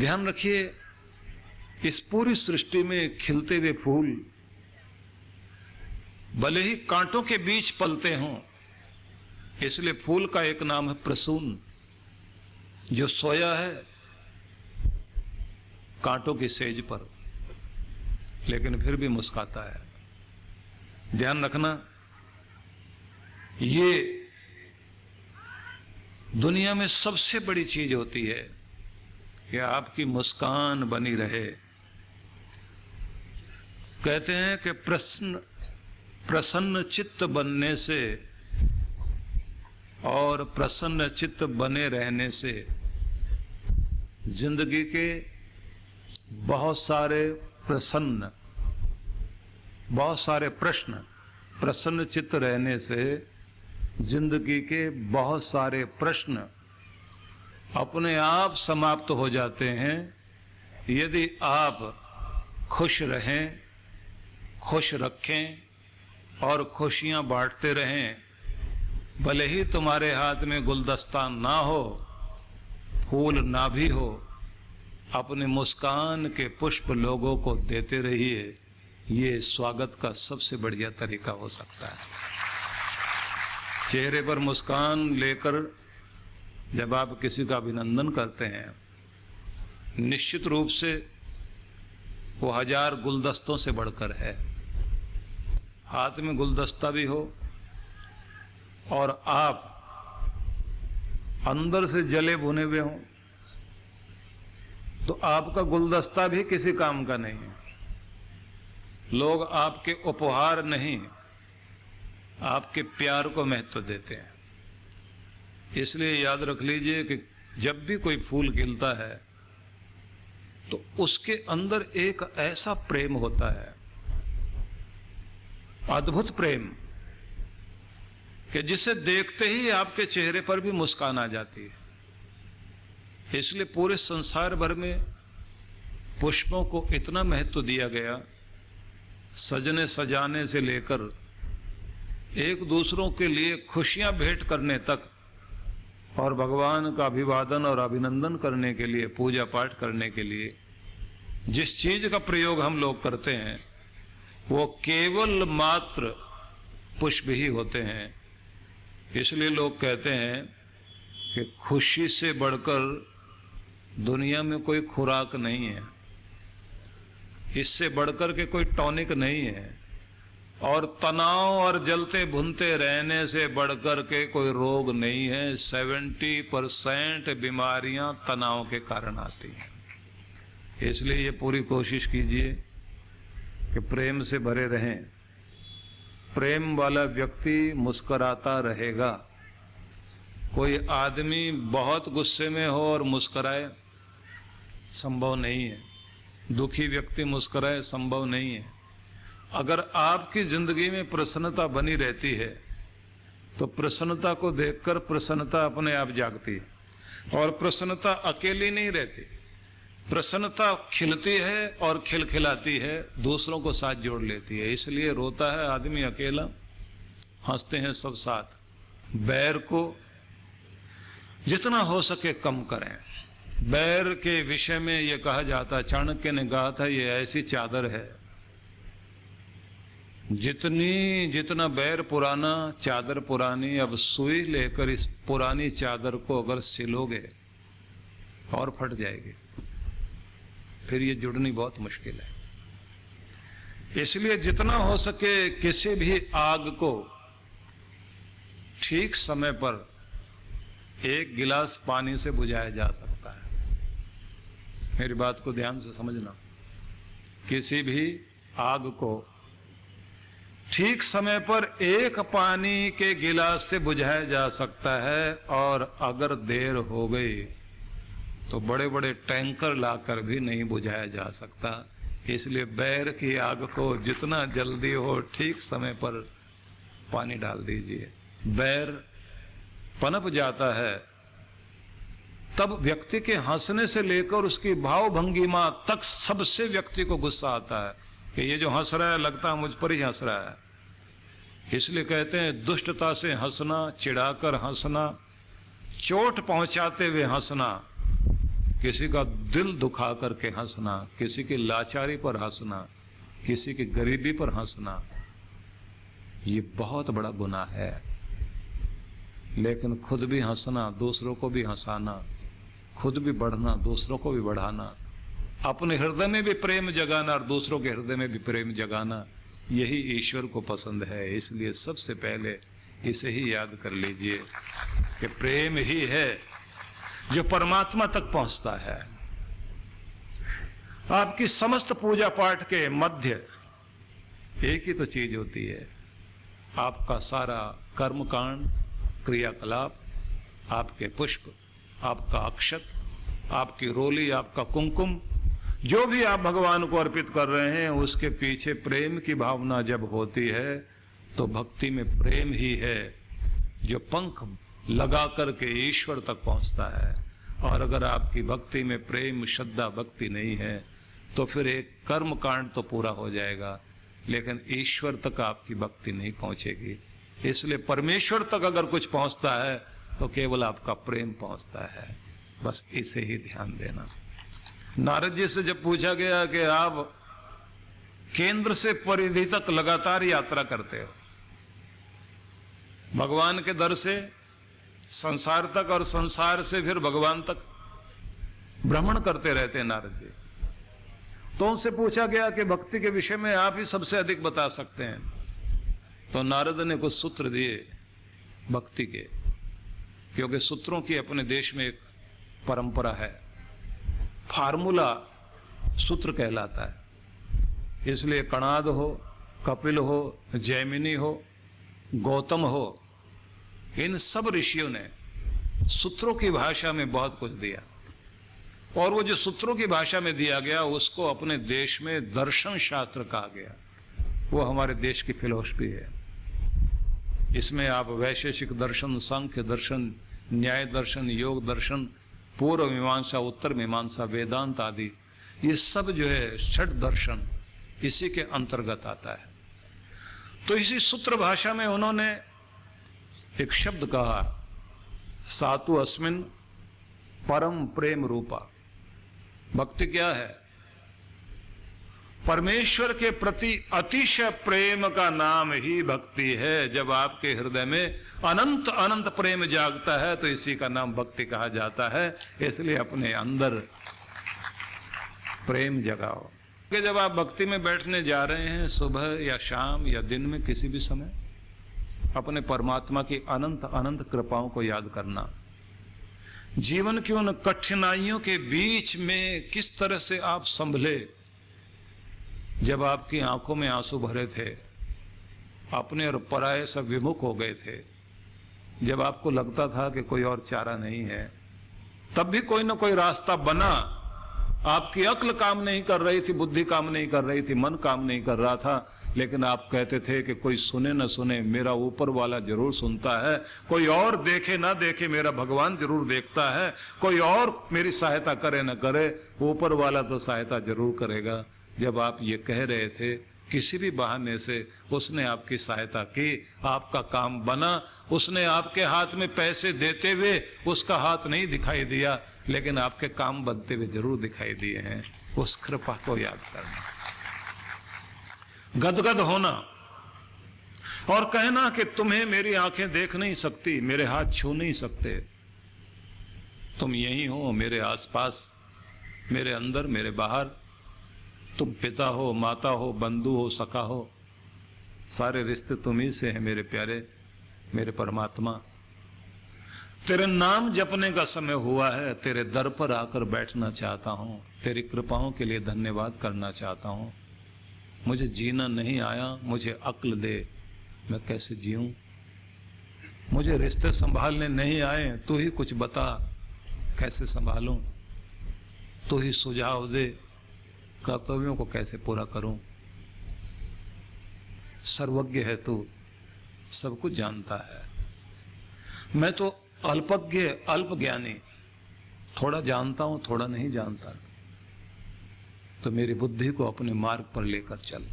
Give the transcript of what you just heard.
ध्यान रखिए, इस पूरी सृष्टि में खिलते हुए फूल भले ही कांटों के बीच पलते हों, इसलिए फूल का एक नाम है प्रसून, जो सोया है कांटों की सेज पर, लेकिन फिर भी मुस्कुराता है। ध्यान रखना, ये दुनिया में सबसे बड़ी चीज होती है कि आपकी मुस्कान बनी रहे। कहते हैं कि प्रसन्न चित्त बनने से और प्रसन्न चित्त बने रहने से जिंदगी के बहुत सारे प्रश्न, प्रसन्न चित्त रहने से जिंदगी के बहुत सारे प्रश्न अपने आप समाप्त हो जाते हैं, यदि आप खुश रहें, खुश रखें और खुशियां बांटते रहें। भले ही तुम्हारे हाथ में गुलदस्ता ना हो, फूल ना भी हो, अपने मुस्कान के पुष्प लोगों को देते रहिए। ये स्वागत का सबसे बढ़िया तरीका हो सकता है। चेहरे पर मुस्कान लेकर जब आप किसी का अभिनंदन करते हैं, निश्चित रूप से वो 1000 गुलदस्तों से बढ़कर है। हाथ में गुलदस्ता भी हो और आप अंदर से जले भुने हुए हों, तो आपका गुलदस्ता भी किसी काम का नहीं है। लोग आपके उपहार नहीं, आपके प्यार को महत्व देते हैं। इसलिए याद रख लीजिए कि जब भी कोई फूल खिलता है तो उसके अंदर एक ऐसा प्रेम होता है, अद्भुत प्रेम, कि जिसे देखते ही आपके चेहरे पर भी मुस्कान आ जाती है। इसलिए पूरे संसार भर में पुष्पों को इतना महत्व दिया गया, सजने सजाने से लेकर एक दूसरों के लिए खुशियां भेंट करने तक, और भगवान का अभिवादन और अभिनंदन करने के लिए, पूजा पाठ करने के लिए जिस चीज का प्रयोग हम लोग करते हैं वो केवल मात्र पुष्प ही होते हैं। इसलिए लोग कहते हैं कि खुशी से बढ़कर दुनिया में कोई खुराक नहीं है, इससे बढ़कर के कोई टॉनिक नहीं है, और तनाव और जलते भुनते रहने से बढ़कर के कोई रोग नहीं है। 70% बीमारियां तनाव के कारण आती हैं। इसलिए ये पूरी कोशिश कीजिए कि प्रेम से भरे रहें। प्रेम वाला व्यक्ति मुस्कुराता रहेगा। कोई आदमी बहुत गुस्से में हो और मुस्कुराए, संभव नहीं है। दुखी व्यक्ति मुस्कुराए, संभव नहीं है। अगर आपकी जिंदगी में प्रसन्नता बनी रहती है तो प्रसन्नता को देखकर प्रसन्नता अपने आप जागती है। और प्रसन्नता अकेली नहीं रहती, प्रसन्नता खिलती है और खिलखिलाती है, दूसरों को साथ जोड़ लेती है। इसलिए रोता है आदमी अकेला, हंसते हैं सब साथ। बैर को जितना हो सके कम करें। बैर के विषय में यह कहा जाता है, चाणक्य ने कहा था, ये ऐसी चादर है, जितना बैर पुराना चादर पुरानी, अब सुई लेकर इस पुरानी चादर को अगर सिलोगे और फट जाएगी, फिर ये जुड़नी बहुत मुश्किल है। इसलिए जितना हो सके किसी भी आग को ठीक समय पर एक गिलास पानी से बुझाया जा सकता है। मेरी बात को ध्यान से समझना। किसी भी आग को ठीक समय पर एक पानी के गिलास से बुझाया जा सकता है, और अगर देर हो गई तो बड़े बड़े टैंकर लाकर भी नहीं बुझाया जा सकता। इसलिए बैर की आग को जितना जल्दी हो ठीक समय पर पानी डाल दीजिए। बैर पनप जाता है तब व्यक्ति के हंसने से लेकर उसकी भाव भंगिमा तक सबसे व्यक्ति को गुस्सा आता है कि ये जो हंस रहा है लगता है मुझ पर ही हंस रहा है। इसलिए कहते हैं दुष्टता से हंसना, चिढ़ाकर हंसना, चोट पहुंचाते हुए हंसना, किसी का दिल दुखा करके हंसना, किसी की लाचारी पर हंसना, किसी की गरीबी पर हंसना, ये बहुत बड़ा गुनाह है। लेकिन खुद भी हंसना, दूसरों को भी हंसाना, खुद भी बढ़ना, दूसरों को भी बढ़ाना, अपने हृदय में भी प्रेम जगाना और दूसरों के हृदय में भी प्रेम जगाना, यही ईश्वर को पसंद है। इसलिए सबसे पहले इसे ही याद कर लीजिए कि प्रेम ही है जो परमात्मा तक पहुंचता है। आपकी समस्त पूजा पाठ के मध्य एक ही तो चीज होती है, आपका सारा कर्मकांड, क्रियाकलाप, आपके पुष्प, आपका अक्षत, आपकी रोली, आपका कुमकुम, जो भी आप भगवान को अर्पित कर रहे हैं, उसके पीछे प्रेम की भावना जब होती है तो भक्ति में प्रेम ही है जो पंख लगा करके ईश्वर तक पहुंचता है। और अगर आपकी भक्ति में प्रेम, श्रद्धा, भक्ति नहीं है तो फिर एक कर्म कांड तो पूरा हो जाएगा, लेकिन ईश्वर तक आपकी भक्ति नहीं पहुंचेगी। इसलिए परमेश्वर तक अगर कुछ पहुंचता है तो केवल आपका प्रेम पहुंचता है। बस इसे ही ध्यान देना। नारद जी से जब पूछा गया कि आप केंद्र से परिधि तक लगातार यात्रा करते हो, भगवान के दर से संसार तक और संसार से फिर भगवान तक भ्रमण करते रहते हैं नारद जी, तो उनसे पूछा गया कि भक्ति के विषय में आप ही सबसे अधिक बता सकते हैं। तो नारद ने कुछ सूत्र दिए भक्ति के, क्योंकि सूत्रों की अपने देश में एक परंपरा है। फार्मूला सूत्र कहलाता है। इसलिए कणाद हो, कपिल हो, जैमिनी हो, गौतम हो, इन सब ऋषियों ने सूत्रों की भाषा में बहुत कुछ दिया। और वो जो सूत्रों की भाषा में दिया गया उसको अपने देश में दर्शन शास्त्र कहा गया। वो हमारे देश की फिलॉसफी है। इसमें आप वैशेषिक दर्शन, सांख्य दर्शन, न्याय दर्शन, योग दर्शन, पूर्व मीमांसा, उत्तर मीमांसा, वेदांत आदि, ये सब जो है षट दर्शन इसी के अंतर्गत आता है। तो इसी सूत्र भाषा में उन्होंने एक शब्द कहा, सातु अस्मिन परम प्रेम रूपा। भक्ति क्या है? परमेश्वर के प्रति अतिशय प्रेम का नाम ही भक्ति है। जब आपके हृदय में अनंत अनंत प्रेम जागता है तो इसी का नाम भक्ति कहा जाता है। इसलिए अपने अंदर प्रेम जगाओ कि जब आप भक्ति में बैठने जा रहे हैं, सुबह या शाम या दिन में किसी भी समय, अपने परमात्मा की अनंत अनंत कृपाओं को याद करना। जीवन की उन कठिनाइयों के बीच में किस तरह से आप संभले, जब आपकी आंखों में आंसू भरे थे, अपने और पराये सब विमुख हो गए थे, जब आपको लगता था कि कोई और चारा नहीं है, तब भी कोई ना कोई रास्ता बना। आपकी अक्ल काम नहीं कर रही थी, बुद्धि काम नहीं कर रही थी, मन काम नहीं कर रहा था, लेकिन आप कहते थे कि कोई सुने न सुने, मेरा ऊपर वाला जरूर सुनता है, कोई और देखे ना देखे, मेरा भगवान जरूर देखता है, कोई और मेरी सहायता करे न करे, ऊपर वाला तो सहायता जरूर करेगा। जब आप ये कह रहे थे, किसी भी बहाने से उसने आपकी सहायता की, आपका काम बना। उसने आपके हाथ में पैसे देते हुए उसका हाथ नहीं दिखाई दिया, लेकिन आपके काम बनते हुए जरूर दिखाई दिए हैं। उस कृपा को याद करना, गदगद होना और कहना कि तुम्हें मेरी आंखें देख नहीं सकती, मेरे हाथ छू नहीं सकते, तुम यही हो मेरे आसपास, मेरे अंदर, मेरे बाहर। तुम पिता हो, माता हो, बंधु हो, सखा हो, सारे रिश्ते तुम ही से हैं मेरे प्यारे, मेरे परमात्मा। तेरे नाम जपने का समय हुआ है, तेरे दर पर आकर बैठना चाहता हूँ, तेरी कृपाओं के लिए धन्यवाद करना चाहता हूँ। मुझे जीना नहीं आया, मुझे अक्ल दे, मैं कैसे जीऊँ। मुझे रिश्ते संभालने नहीं आए, तू ही कुछ बता कैसे संभालूं। तू ही सुझाव दे, कर्तव्यों को कैसे पूरा करूं। सर्वज्ञ है तू, सब कुछ जानता है। मैं तो अल्पज्ञ, अल्प ज्ञानी, थोड़ा जानता हूं, थोड़ा नहीं जानता। तो मेरी बुद्धि को अपने मार्ग पर लेकर चल।